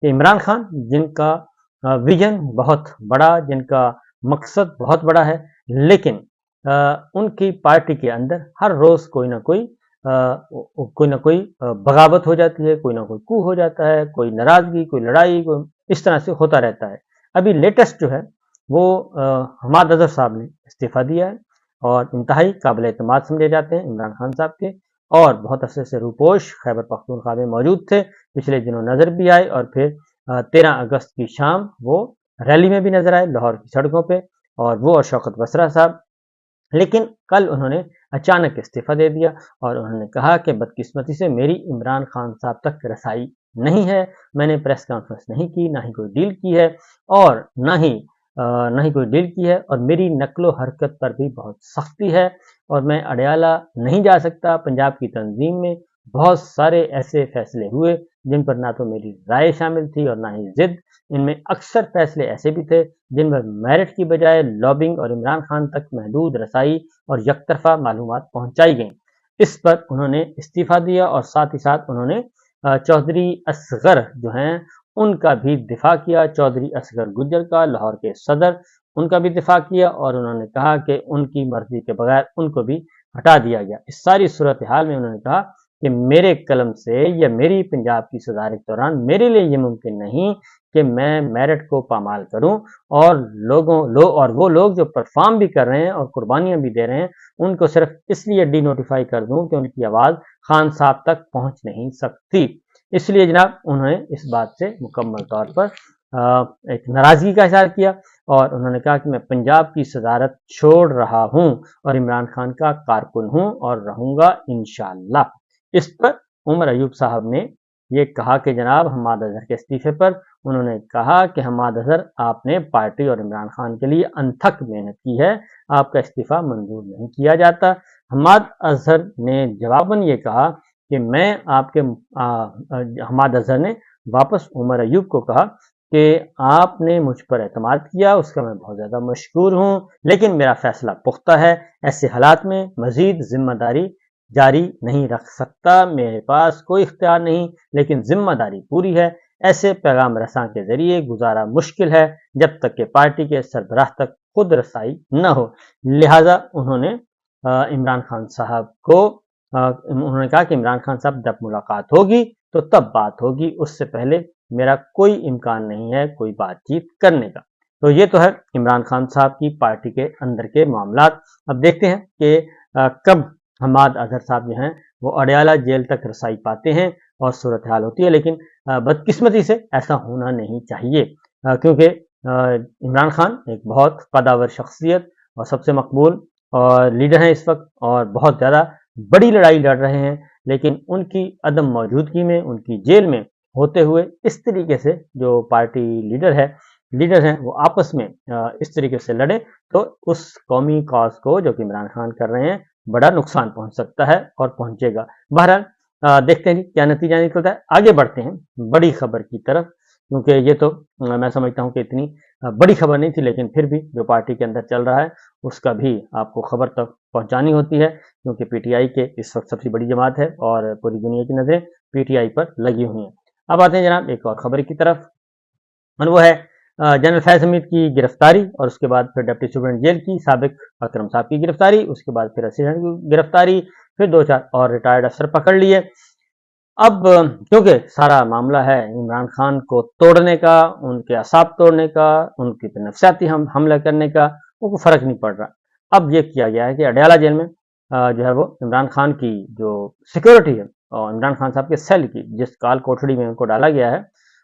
کہ عمران خان جن کا ویژن بہت بڑا، جن کا مقصد بہت بڑا ہے، لیکن ان کی پارٹی کے اندر ہر روز کوئی نہ کوئی بغاوت ہو جاتی ہے، کوئی نہ کوئی کو ہو جاتا ہے، کوئی ناراضگی، کوئی لڑائی، کوئی اس طرح سے ہوتا رہتا ہے۔ ابھی لیٹسٹ جو ہے وہ حماد اظہر صاحب نے استعفیٰ دیا ہے اور انتہائی قابل اعتماد سمجھے جاتے ہیں عمران خان صاحب کے، اور بہت عرصے سے روپوش خیبر پختونخوا میں موجود تھے، پچھلے دنوں نظر بھی آئے، اور پھر 13 اگست کی شام وہ ریلی میں بھی نظر آئے لاہور کی سڑکوں پہ، اور وہ اور شوکت بسرا صاحب۔ لیکن کل انہوں نے اچانک استعفیٰ دے دیا اور انہوں نے کہا کہ بدقسمتی سے میری عمران خان صاحب تک رسائی نہیں ہے، میں نے پریس کانفرنس نہیں کی، نہ ہی کوئی ڈیل کی ہے، اور نہ ہی کوئی ڈیل کی ہے، اور میری نقل و حرکت پر بھی بہت سختی ہے، اور میں اڈیالہ نہیں جا سکتا۔ پنجاب کی تنظیم میں بہت سارے ایسے فیصلے ہوئے جن پر نہ تو میری رائے شامل تھی اور نہ ہی ضد، ان میں اکثر فیصلے ایسے بھی تھے جن پر میرٹ کی بجائے لابنگ اور عمران خان تک محدود رسائی اور یک طرفہ معلومات پہنچائی گئیں۔ اس پر انہوں نے استعفیٰ دیا، اور ساتھ ہی ساتھ انہوں نے چودھری اصغر جو ہیں ان کا بھی دفاع کیا، چودھری اصغر گجر کا، لاہور کے صدر، ان کا بھی دفاع کیا، اور انہوں نے کہا کہ ان کی مرضی کے بغیر ان کو بھی ہٹا دیا گیا۔ اس ساری صورتحال میں انہوں نے کہا کہ میرے قلم سے یا میری پنجاب کی صدارت کے دوران میرے لیے یہ ممکن نہیں کہ میں میرٹ کو پامال کروں، اور وہ لوگ جو پرفارم بھی کر رہے ہیں اور قربانیاں بھی دے رہے ہیں ان کو صرف اس لیے ڈی نوٹیفائی کر دوں کہ ان کی آواز خان صاحب تک پہنچ نہیں سکتی۔ اس لیے جناب انہوں نے اس بات سے مکمل طور پر ایک ناراضگی کا اظہار کیا، اور انہوں نے کہا کہ میں پنجاب کی صدارت چھوڑ رہا ہوں اور عمران خان کا کارکن ہوں اور رہوں گا انشاءاللہ۔ اس پر عمر ایوب صاحب نے یہ کہا کہ جناب حماد اظہر کے استعفے پر انہوں نے کہا کہ حماد اظہر آپ نے پارٹی اور عمران خان کے لیے انتھک محنت کی ہے، آپ کا استعفیٰ منظور نہیں کیا جاتا۔ حماد اظہر نے جواباً یہ کہا کہ میں آپ کے حماد اظہر نے واپس عمر ایوب کو کہا کہ آپ نے مجھ پر اعتماد کیا، اس کا میں بہت زیادہ مشکور ہوں، لیکن میرا فیصلہ پختہ ہے، ایسے حالات میں مزید ذمہ داری جاری نہیں رکھ سکتا، میرے پاس کوئی اختیار نہیں، لیکن ذمہ داری پوری ہے، ایسے پیغام رساں کے ذریعے گزارا مشکل ہے جب تک کہ پارٹی کے سربراہ تک خود رسائی نہ ہو۔ لہٰذا انہوں نے عمران خان صاحب کو انہوں نے کہا کہ عمران خان صاحب جب ملاقات ہوگی تو تب بات ہوگی، اس سے پہلے میرا کوئی امکان نہیں ہے کوئی بات چیت کرنے کا۔ تو یہ تو ہے عمران خان صاحب کی پارٹی کے اندر کے معاملات۔ اب دیکھتے ہیں کہ کب حماد اظہر صاحب جو ہیں وہ اڈیالہ جیل تک رسائی پاتے ہیں اور صورتحال ہوتی ہے، لیکن بدقسمتی سے ایسا ہونا نہیں چاہیے، کیونکہ عمران خان ایک بہت قداور شخصیت اور سب سے مقبول اور لیڈر ہیں اس وقت، اور بہت زیادہ بڑی لڑائی لڑ رہے ہیں، لیکن ان کی عدم موجودگی میں، ان کی جیل میں ہوتے ہوئے اس طریقے سے جو پارٹی لیڈر ہیں وہ آپس میں اس طریقے سے لڑیں تو اس قومی کاز کو جو کہ عمران خان کر رہے ہیں بڑا نقصان پہنچ سکتا ہے اور پہنچے گا۔ بہرحال دیکھتے ہیں کیا نتیجہ نکلتا ہے۔ آگے بڑھتے ہیں بڑی خبر کی طرف، کیونکہ یہ تو میں سمجھتا ہوں کہ اتنی بڑی خبر نہیں تھی، لیکن پھر بھی جو پارٹی کے اندر چل رہا ہے اس کا بھی آپ کو خبر تک پہنچانی ہوتی ہے، کیونکہ پی ٹی آئی کے اس وقت سب سے بڑی جماعت ہے اور پوری دنیا کی نظریں پی ٹی آئی پر لگی ہوئی ہیں۔ اب آتے ہیں جناب ایک اور خبر کی طرف، اور وہ ہے جنرل فیض حمید کی گرفتاری، اور اس کے بعد پھر ڈپٹی سپرنٹینڈنٹ جیل کی سابق اکرم صاحب کی گرفتاری، اس کے بعد پھر اسسٹنٹ کی گرفتاری، پھر 2-4 اور ریٹائرڈ افسر پکڑ لیے۔ اب کیونکہ سارا معاملہ ہے عمران خان کو توڑنے کا، ان کے اعصاب توڑنے کا، ان کی نفسیاتی حملہ کرنے کا، وہ کوئی فرق نہیں پڑ رہا۔ اب یہ کیا گیا ہے کہ اڈیالہ جیل میں جو ہے وہ عمران خان کی جو سیکورٹی ہے، اور عمران خان صاحب کے سیل کی جس کال کوٹھڑی میں ان کو ڈالا گیا ہے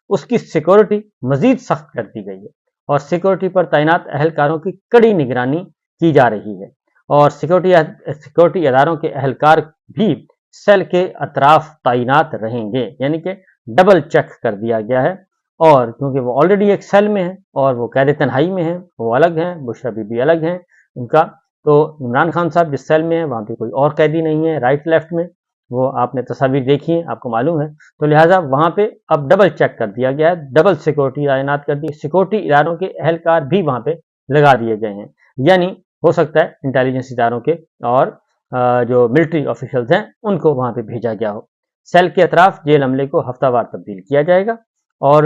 اس کی سیکورٹی مزید سخت کر دی گئی ہے، اور سیکورٹی پر تعینات اہلکاروں کی کڑی نگرانی کی جا رہی ہے، اور سیکورٹی اداروں کے اہلکار بھی سیل کے اطراف تعینات رہیں گے، یعنی کہ ڈبل چیک کر دیا گیا ہے۔ اور کیونکہ وہ آلریڈی ایک سیل میں ہیں اور وہ قید تنہائی میں ہیں، وہ الگ ہیں، بشرا بی بی الگ ہیں ان کا، تو عمران خان صاحب جس سیل میں ہیں وہاں پہ کوئی اور قیدی نہیں ہے رائٹ لیفٹ میں، وہ آپ نے تصاویر دیکھی ہیں آپ کو معلوم ہے، تو لہٰذا وہاں پہ اب ڈبل چیک کر دیا گیا ہے، ڈبل سیکورٹی تعینات کر دی، سیکورٹی اداروں کے اہلکار بھی وہاں پہ لگا دیے گئے ہیں، یعنی ہو سکتا ہے انٹیلیجنس اداروں کے اور جو ملٹری آفیشلز ہیں ان کو وہاں پہ بھیجا گیا ہو۔ سیل کے اطراف جیل عملے کو ہفتہ وار تبدیل کیا جائے گا، اور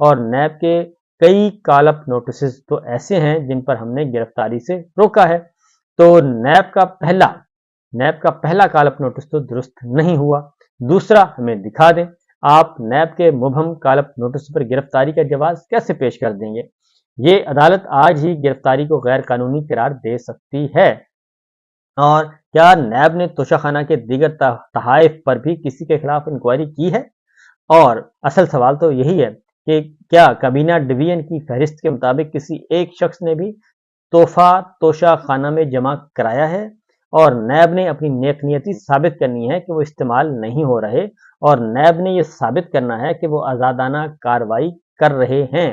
اور نیب کے کئی کال اپ نوٹسز تو ایسے ہیں جن پر ہم نے گرفتاری سے روکا ہے۔ تو نیب کا پہلا کال اپ نوٹس تو درست نہیں ہوا۔ دوسرا ہمیں دکھا دیں، آپ نیب کے مبہم کال اپ نوٹس پر گرفتاری کا جواز کیسے پیش کر دیں گے؟ یہ عدالت آج ہی گرفتاری کو غیر قانونی قرار دے سکتی ہے۔ اور کیا نیب نے توشہ خانہ کے دیگر تحائف پر بھی کسی کے خلاف انکوائری کی ہے؟ اور اصل سوال تو یہی ہے کہ کیا کابینہ ڈویژن کی فہرست کے مطابق کسی ایک شخص نے بھی تحفہ توشہ خانہ میں جمع کرایا ہے؟ اور نیب نے اپنی نیک نیتی ثابت کرنی ہے کہ وہ استعمال نہیں ہو رہے، اور نیب نے یہ ثابت کرنا ہے کہ وہ آزادانہ کارروائی کر رہے ہیں۔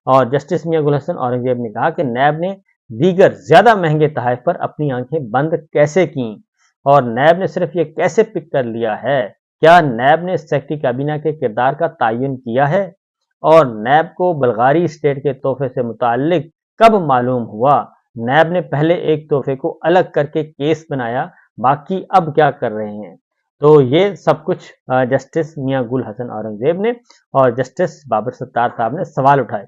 اور جسٹس میاں گل حسن اورنگزیب نے کہا کہ نیب نے دیگر زیادہ مہنگے تحائف پر اپنی آنکھیں بند کیسے کیں، اور نیب نے صرف یہ کیسے پک کر لیا ہے؟ کیا نیب نے سیکرٹری کابینہ کے کردار کا تعین کیا ہے؟ اور نیب کو بلغاری اسٹیٹ کے تحفے سے متعلق کب معلوم ہوا؟ نیب نے پہلے ایک تحفے کو الگ کر کے کیس بنایا، باقی اب کیا کر رہے ہیں؟ تو یہ سب کچھ جسٹس میاں گل حسن اورنگزیب نے اور جسٹس بابر ستار صاحب نے سوال اٹھائے۔